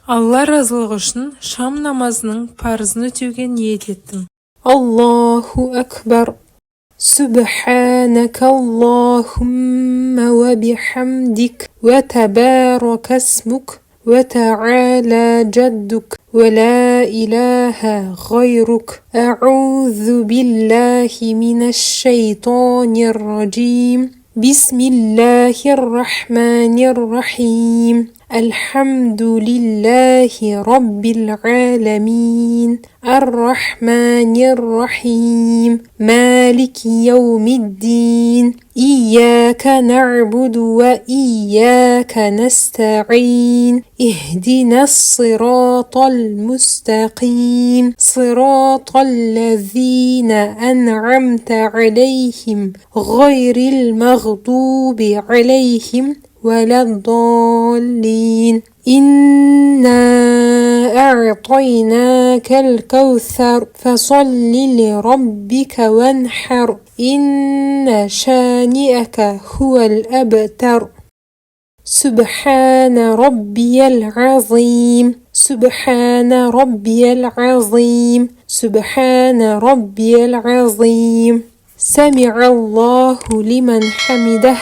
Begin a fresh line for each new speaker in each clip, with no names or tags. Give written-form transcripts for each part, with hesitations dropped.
Алла разылығы үшін шам намазының парызын өтеуге ниет еттім. Аллаху акбар. Subhanaka Allahumma wa bihamdik wa tabaraka ismuk wa ta'ala jadduk wa la ilaha ghayruk. A'udhu billahi minash shaytanir rajim. Bismillahirrahmanirrahim. Alhamdulillahi Rabbil alamin. Ar-Rahmanir-Rahim. Maliki yawmiddin. İyyâke na'budu ve iyyâke nesta'in. İhdinas sıratal mustaqim. Sıratallezîne en'amte aleyhim. Gayril mağdubi aleyhim. وَلَضَّالِّينَ إِنَّا أَعْطَيْنَاكَ الْكَوْثَرَ فَصَلِّ لِرَبِّكَ وَانْحَرْ إِنَّ شَانِئَكَ هُوَ الْأَبْتَرُ. سُبْحَانَ رَبِّيَ الْعَظِيمِ. سُبْحَانَ رَبِّيَ الْعَظِيمِ. سُبْحَانَ رَبِّيَ الْعَظِيمِ. سَمِعَ اللَّهُ لِمَنْ حَمِدَهُ.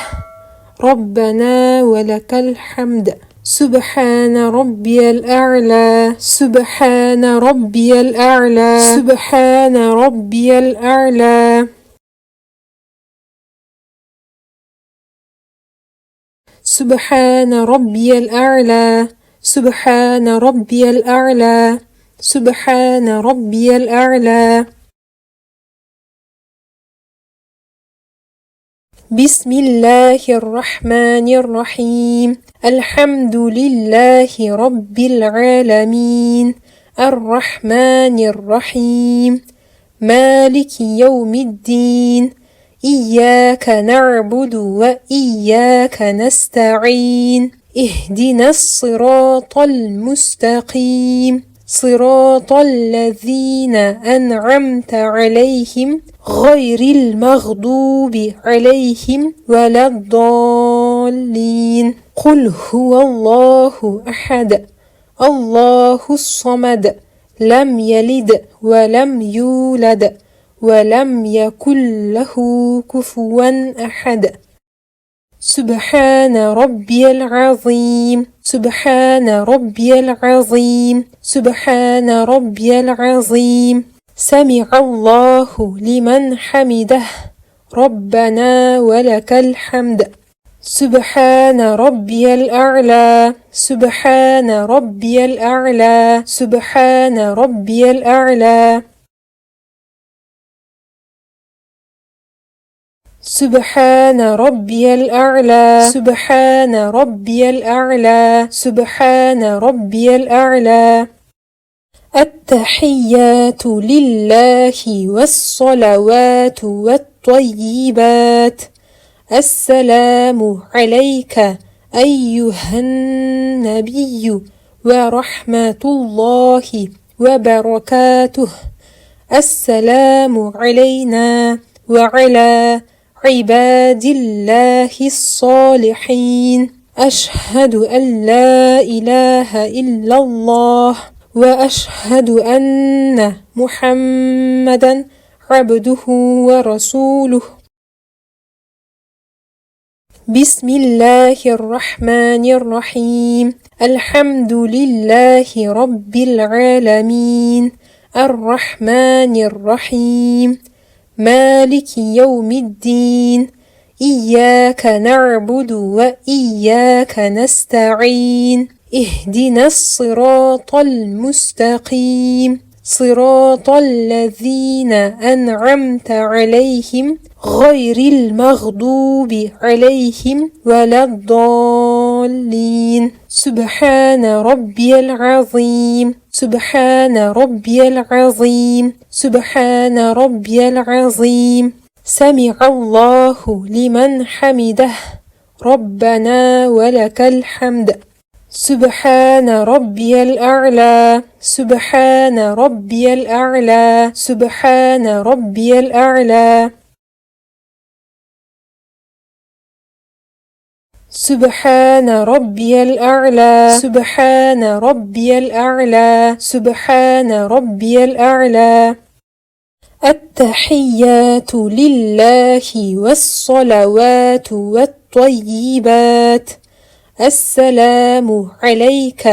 ربنا ولك الحمد. سبحان ربي الأعلى. سبحان ربي الأعلى. سبحان ربي الأعلى. سبحان ربي الأعلى. سبحان ربي الأعلى. سبحان ربي الأعلى. بسم الله الرحمن الرحيم. الحمد لله رب العالمين. الرحمن الرحيم. مالك يوم الدين. إياك نعبد وإياك نستعين. اهدنا الصراط المستقيم. صراط الذين أنعمت عليهم غير المغضوب عليهم ولا الضالين. قل هو الله أحد الله الصمد لم يلد ولم يولد ولم يكن له كفوا أحد. سبحان ربي العظيم. سبحان ربي العظيم. سبحان ربي العظيم. سمع الله لمن حمده. ربنا ولك الحمد. سبحان ربي الأعلى. سبحان ربي الأعلى. سبحان ربي الأعلى. سبحان ربي الأعلى. سبحان ربي الأعلى. سبحان ربي الأعلى. التحيات لله والصلوات والطيبات. السلام عليك أيها النبي ورحمة الله وبركاته. السلام علينا وعلى عباد الله الصالحين. أشهد أن لا إله إلا الله وأشهد أن محمدا عبده ورسوله. بسم الله الرحمن الرحيم. الحمد لله رب العالمين. الرحمن الرحيم. مالك يوم الدين. إياك نعبد وإياك نستعين. اهدنا الصراط المستقيم. صراط الذين أنعمت عليهم غير المغضوب عليهم ولا الضالين. سبحان ربي العظيم. سبحان ربي العظيم. سبحان ربي العظيم. سمع الله لمن حمده. ربنا ولك الحمد. سبحان ربي الأعلى. سبحان ربي الأعلى. سبحان ربي الأعلى. سبحان ربي الأعلى سبحان ربي الأعلى سبحان ربي الأعلى التحيات لله والصلوات والطيبات السلام عليك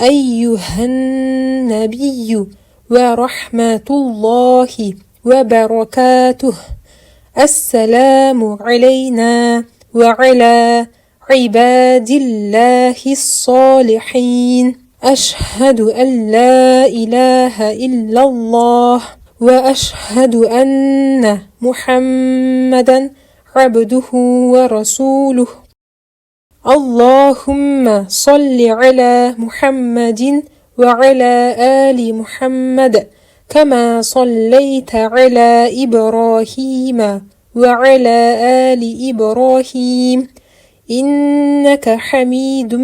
أيها النبي ورحمة الله وبركاته السلام علينا وعلى عباد الله الصالحين أشهد أن لا إله إلا الله وأشهد أن محمدا عبده ورسوله اللهم صل على محمد وعلى آل محمد كما صليت على إبراهيم وعلى آل إبراهيم إنك حميد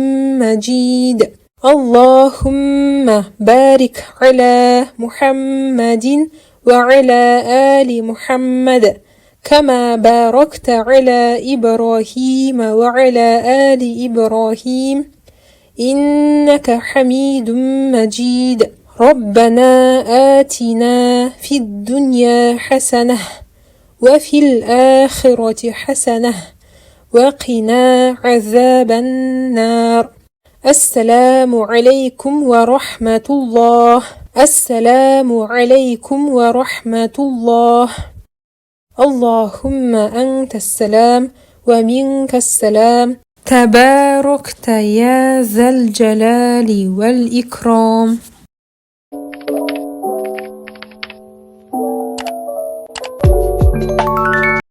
مجيد اللهم بارك على محمد وعلى آل محمد كما باركت على إبراهيم وعلى آل إبراهيم إنك حميد مجيد ربنا آتنا في الدنيا حسنة وفي الآخرة حسنة وقنا عذاب النار السلام عليكم ورحمة الله السلام عليكم ورحمة الله اللهم أنت السلام ومنك السلام تباركت يا ذا الجلال والإكرام